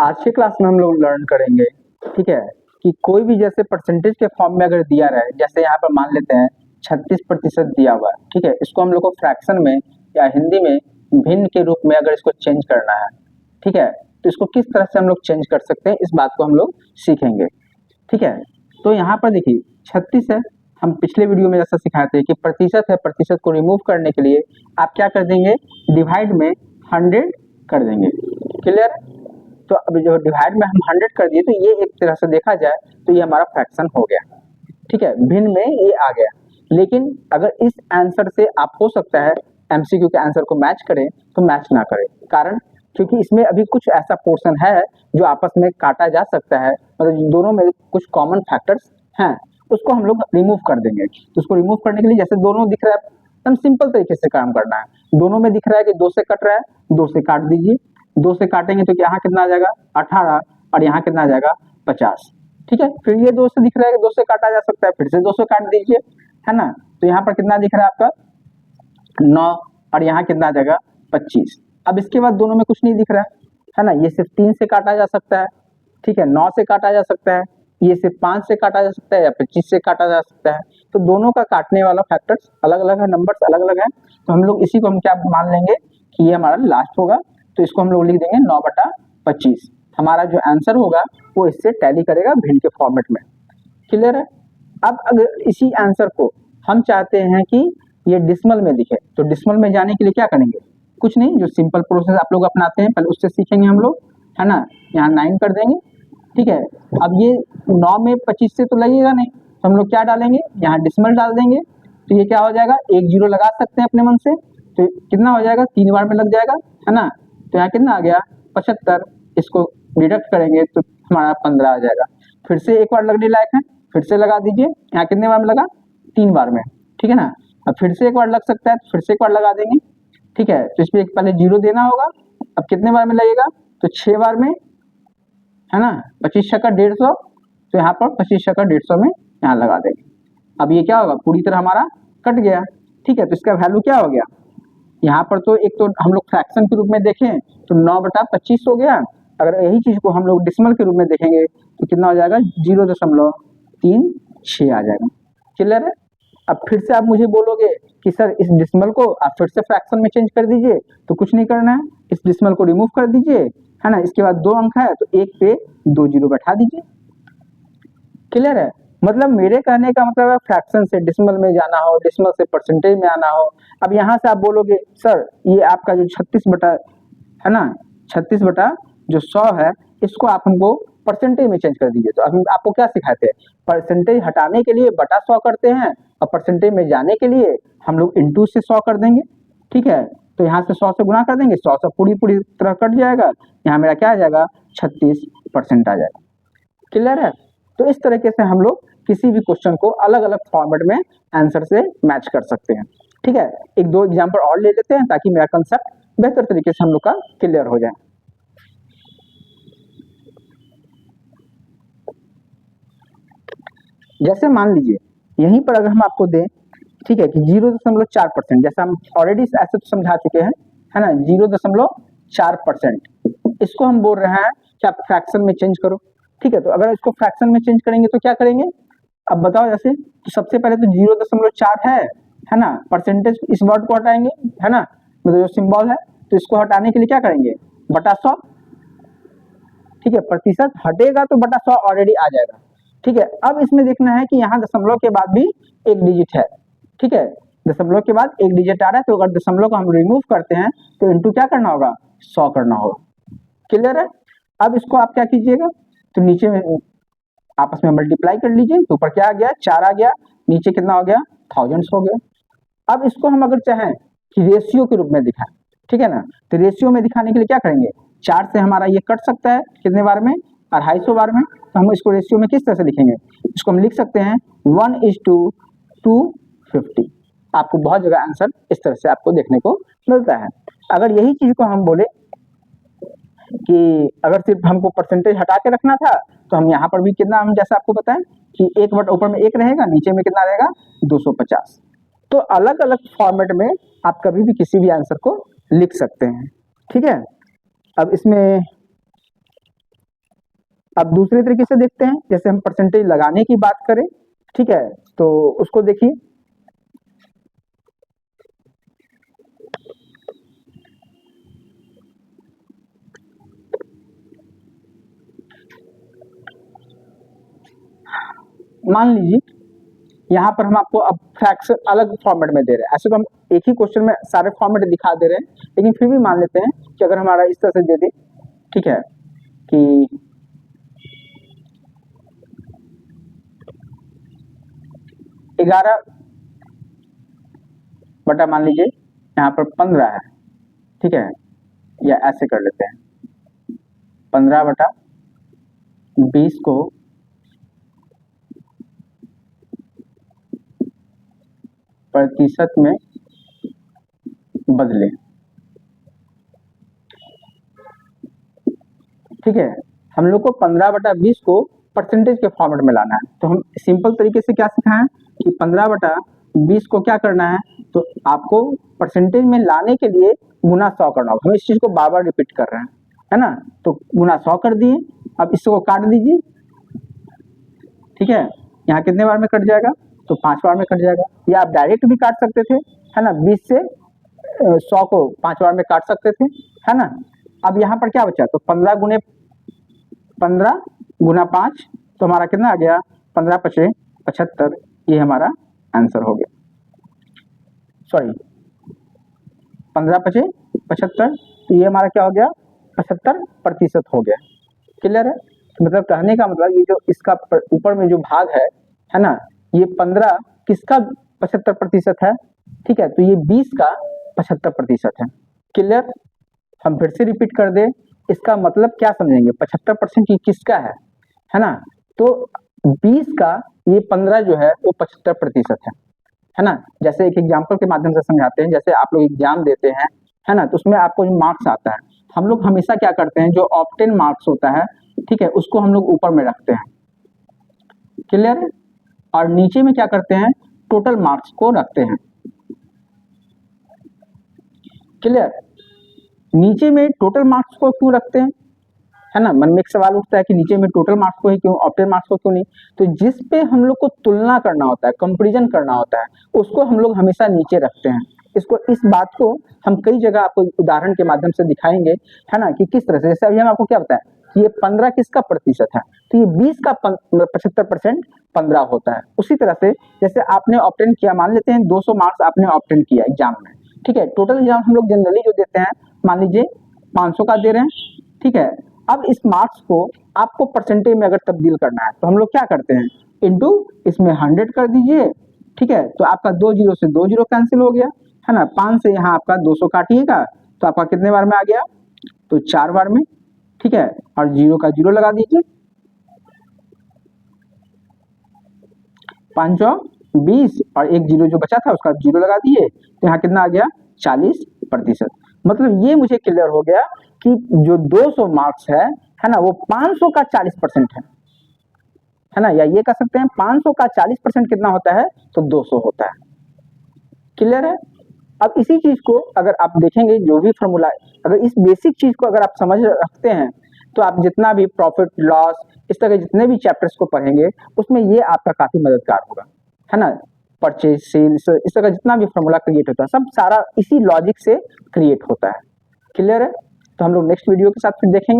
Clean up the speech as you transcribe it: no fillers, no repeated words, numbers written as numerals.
आज के क्लास में हम लोग लर्न करेंगे, ठीक है, कि कोई भी जैसे परसेंटेज के फॉर्म में अगर दिया रहे, जैसे यहाँ पर मान लेते हैं 36% दिया हुआ है, ठीक है, इसको हम लोग को फ्रैक्शन में या हिंदी में भिन्न के रूप में अगर इसको चेंज करना है, ठीक है, तो इसको किस तरह से हम लोग चेंज कर सकते हैं, इस बात को हम लोग सीखेंगे, ठीक है। तो यहाँ पर देखिए 36 है, हम पिछले वीडियो में जैसा सिखाए थे कि प्रतिशत है, प्रतिशत को रिमूव करने के लिए आप क्या कर देंगे, डिवाइड में 100 कर देंगे, क्लियर। तो अब जो डिवाइड में हम 100 कर दिए तो ये एक तरह से देखा जाए तो ये हमारा फ्रैक्शन हो गया, ठीक है, भिन्न में ये आ गया। लेकिन अगर इस आंसर से आप हो सकता है एमसीक्यू के आंसर को मैच करें तो मैच ना करें, कारण क्योंकि इसमें अभी कुछ ऐसा पोर्शन है जो आपस में काटा जा सकता है, मतलब दोनों में कुछ कॉमन फैक्टर्स हैं, उसको हम लोग रिमूव कर देंगे। तो उसको रिमूव करने के लिए जैसे दोनों दिख रहा है, एकदम सिंपल तरीके से काम करना है। दोनों में दिख रहा है कि 2 से कट रहा है, 2 से काट दीजिए। 2 से काटेंगे तो यहाँ कितना आ जाएगा 18 और यहाँ कितना आ जाएगा 50, ठीक है। फिर ये 2 से दिख रहा है कि 2 से काटा जा सकता है, फिर से 2 से काट दीजिए, है ना। तो यहाँ पर कितना दिख रहा है आपका 9 और यहाँ कितना आ जाएगा 25। अब इसके बाद दोनों में कुछ नहीं दिख रहा है ना, ये सिर्फ 3 से काटा जा सकता है, ठीक है, 9 से काटा जा सकता है, ये सिर्फ 5 से काटा जा सकता है या 25 से काटा जा सकता है। तो दोनों का काटने वाला फैक्टर्स अलग अलग है, नंबर्स अलग अलग है। तो हम लोग इसी को हम क्या मान लेंगे कि ये हमारा लास्ट होगा, तो इसको हम लोग लिख देंगे 9/25। हमारा जो आंसर होगा वो इससे टैली करेगा भिन्न के फॉर्मेट में, क्लियर है। अब अगर इसी आंसर को हम चाहते हैं कि ये डिसिमल में दिखे, तो डिसिमल में जाने के लिए क्या करेंगे, कुछ नहीं, जो सिंपल प्रोसेस आप लोग अपनाते हैं पहले उससे सीखेंगे हम लोग, है ना। यहाँ 9 कर देंगे, ठीक है। अब ये 9 में 25 से तो लगेगा नहीं, तो हम लोग क्या डालेंगे, यहाँ डिसिमल डाल देंगे, तो ये क्या हो जाएगा, 1 0 लगा सकते हैं अपने मन से, तो कितना हो जाएगा 3 बार में लग जाएगा, है ना। तो यहाँ कितना आ गया 75, इसको डिडक्ट करेंगे तो हमारा 15 आ जाएगा। फिर से एक बार लगने लायक है, फिर से लगा दीजिए, यहाँ कितने बार में लगा 3 बार में, ठीक है ना। अब फिर से एक बार लग सकता है तो फिर से एक बार लगा देंगे, ठीक है। तो इसमें पहले 0 देना होगा, अब कितने बार में लगेगा, तो 6 बार में, है ना। 25 छक्का 150, तो यहाँ पर 25 छक्का 150 में यहाँ लगा देंगे। अब ये क्या होगा, पूरी तरह हमारा कट गया, ठीक है। तो इसका वैल्यू क्या हो गया, यहाँ पर तो एक तो हम लोग फ्रैक्शन के रूप में देखें तो 9/25 हो गया। अगर यही चीज को हम लोग डिसिमल के रूप में देखेंगे तो कितना हो जाएगा 0.36 आ जाएगा, क्लियर है। अब फिर से आप मुझे बोलोगे कि सर इस डिसिमल को आप फिर से फ्रैक्शन में चेंज कर दीजिए, तो कुछ नहीं करना है, इस डिसिमल को रिमूव कर दीजिए, है ना। इसके बाद 2 अंक है तो 1 पे 2 0 बैठा दीजिए, क्लियर है। मतलब मेरे कहने का मतलब है फ्रैक्शन से डिसिमल में जाना हो, डिसिमल से परसेंटेज में आना हो। अब यहाँ से आप बोलोगे सर ये आपका जो 36 बटा है ना, 36 बटा जो 100 है, इसको आप हमको परसेंटेज में चेंज कर दीजिए। तो हम आपको क्या सिखाते हैं, परसेंटेज हटाने के लिए बटा 100 करते हैं और परसेंटेज में जाने के लिए हम लोग इंटू से 100 कर देंगे, ठीक है। तो यहाँ से 100 से गुना कर देंगे, 100 से पूरी तरह कट जाएगा, यहाँ मेरा क्या आ जाएगा 36% आ जाएगा, क्लियर है। तो इस तरीके से हम लोग किसी भी क्वेश्चन को अलग अलग फॉर्मेट में आंसर से मैच कर सकते हैं, ठीक है। एक दो एग्जांपल और ले लेते हैं ताकि मेरा कंसेप्ट बेहतर तरीके से हम लोग का क्लियर हो जाए। जैसे मान लीजिए यहीं पर अगर हम आपको दें, ठीक है, कि 0.4%, जैसा हम ऑलरेडी ऐसे तो समझा चुके हैं, है ना, 0.4%, इसको हम बोल रहे हैं कि आप फ्रैक्शन में चेंज करो, ठीक है। तो अगर इसको फ्रैक्शन में चेंज करेंगे तो क्या करेंगे, अब बताओ। जैसे तो सबसे पहले तो 0.4 है ना, परसेंटेज इस वर्ड को हटाएंगे, है ना, मतलब जो सिंबल है, तो इसको हटाने के लिए क्या करेंगे बटा 100, ठीक है। प्रतिशत हटेगा तो बटा 100 ऑलरेडी आ जाएगा, ठीक है। अब इसमें देखना है कि यहाँ दशमलव के बाद भी एक डिजिट है, ठीक है, दशमलव के बाद एक डिजिट आ रहा है, तो अगर दशमलव को हम रिमूव करते हैं तो इंटू क्या करना होगा 100 करना होगा, क्लियर है। अब इसको आप क्या कीजिएगा, तो नीचे में आपस में मल्टीप्लाई कर लीजिए, तो ऊपर क्या आ गया 4 आ गया, नीचे कितना हो गया थाउजेंड्स हो गया। अब इसको हम अगर चाहें कि रेशियो के रूप में दिखाएं, ठीक है ना, तो रेशियो में दिखाने के लिए क्या करेंगे, 4 से हमारा ये कट सकता है कितने बार में 250 बार में, तो हम इसको रेशियो में किस तरह से लिखेंगे, इसको हम लिख सकते हैं 1:250। आपको बहुत जगह आंसर इस तरह से आपको देखने को मिलता है। अगर यही चीज को हम बोले कि अगर सिर्फ हमको परसेंटेज हटा के रखना था, तो हम यहाँ पर भी कितना, हम जैसा आपको बताएं कि 1 बटा ऊपर में 1 रहेगा, नीचे में कितना रहेगा 250। तो अलग अलग फॉर्मेट में आप कभी भी किसी भी आंसर को लिख सकते हैं, ठीक है। अब इसमें अब दूसरे तरीके से देखते हैं, जैसे हम परसेंटेज लगाने की बात करें, ठीक है, तो उसको देखिए। मान लीजिए यहाँ पर हम आपको अब फ्रैक्शन अलग फॉर्मेट में दे रहे हैं। ऐसे तो हम एक ही क्वेश्चन में सारे फॉर्मेट दिखा दे रहे हैं, लेकिन फिर भी मान लेते हैं कि अगर हमारा इस तरह से दे दे, ठीक है, कि 11 बटा मान लीजिए यहाँ पर 15 है, ठीक है, या ऐसे कर लेते हैं 15 बटा 20 को प्रतिशत में बदले, ठीक है। हम लोग को 15 बटा 20 को परसेंटेज के फॉर्मेट में लाना है, तो हम सिंपल तरीके से क्या सिखाएं कि 15 बटा 20 को क्या करना है, तो आपको परसेंटेज में लाने के लिए गुना 100 करना होगा। हम इस चीज को बार बार रिपीट कर रहे हैं, है ना। तो गुना 100 कर दिए, अब इसको काट दीजिए, ठीक है। यहाँ कितने बार में कट जाएगा, तो 5 बार में कट जाएगा। या आप डायरेक्ट भी काट सकते थे, है ना, 20 से 100 को 5 बार में काट सकते थे, है ना। अब यहाँ पर क्या बचा, तो 15 गुना 5, तो हमारा कितना आ गया, 15 पचे 75, ये हमारा आंसर हो गया। सॉरी, 15 पचे 75, तो ये हमारा क्या हो गया, 75% हो गया। क्लियर है। मतलब कहने का मतलब ये जो इसका ऊपर में जो भाग है ना, ये 15 किसका 75% है, ठीक है, तो ये 20 का 75% है। क्लियर। हम फिर से रिपीट कर दे, इसका मतलब क्या समझेंगे, 75% ये किसका है ना, तो 20 का ये 15 जो है वो 75% है ना। जैसे एक एग्जाम्पल के माध्यम से समझाते हैं, जैसे आप लोग एग्जाम देते हैं, है ना, तो उसमें आपको जो मार्क्स आता है, हम लोग हमेशा क्या करते हैं, जो ऑब्टेन मार्क्स होता है, ठीक है, उसको हम लोग ऊपर में रखते हैं। क्लियर है। और नीचे में क्या करते हैं, टोटल मार्क्स को रखते हैं। क्लियर। नीचे में टोटल मार्क्स को क्यों रखते हैं, है ना, मन में एक सवाल उठता है कि नीचे में टोटल मार्क्स को ही क्यों, ऑब्टेन मार्क्स को क्यों नहीं। तो जिस पे हम लोग को तुलना करना होता है, कंपैरिजन करना होता है, उसको हम लोग हमेशा नीचे रखते हैं। इस बात को हम कई जगह आपको उदाहरण के माध्यम से दिखाएंगे, है ना, कि किस तरह से। जैसे अभी हम आपको क्या बताएं कि ये 15 किसका प्रतिशत है, तो ये 20 का 75% 15 होता है। उसी तरह से जैसे आपने ऑब्टेन किया, मान लेते हैं 200 मार्क्स आपने ऑब्टेन किया एग्जाम में, ठीक है। टोटल एग्जाम हम लोग जनरली जो देते हैं, मान लीजिए 500 का दे रहे हैं, ठीक है। अब इस मार्क्स को आपको परसेंटेज में अगर तब्दील करना है, तो हम लोग क्या करते हैं, इनटू इसमें 100 कर दीजिए, ठीक है। तो आपका 2 जीरो से 2 जीरो कैंसिल हो गया, है ना। 5 से यहाँ आपका 200 काटिएगा, तो आपका कितने बार में आ गया, तो 4 बार में, ठीक है। और जीरो का जीरो लगा दीजिए, 5 20, और एक जीरो जो बचा था उसका जीरो लगा दिए, तो यहाँ कितना आ गया, 40%। मतलब ये मुझे क्लियर हो गया कि जो 200 मार्क्स है ना, वो 500 का 40% है ना। या ये कह सकते हैं 500 का 40% कितना होता है, तो 200 होता है। क्लियर है। अब इसी चीज को अगर आप देखेंगे, जो भी फॉर्मूला, अगर इस बेसिक चीज को अगर आप समझ रखते हैं, तो आप जितना भी प्रॉफिट लॉस इस तरह के जितने भी चैप्टर्स को पढ़ेंगे, उसमें ये आपका काफी मददगार होगा, है ना। परचेज सेल्स इस तरह का जितना भी फॉर्मूला क्रिएट होता है, सब सारा इसी लॉजिक से क्रिएट होता है। क्लियर है। तो हम लोग नेक्स्ट वीडियो के साथ फिर देखेंगे।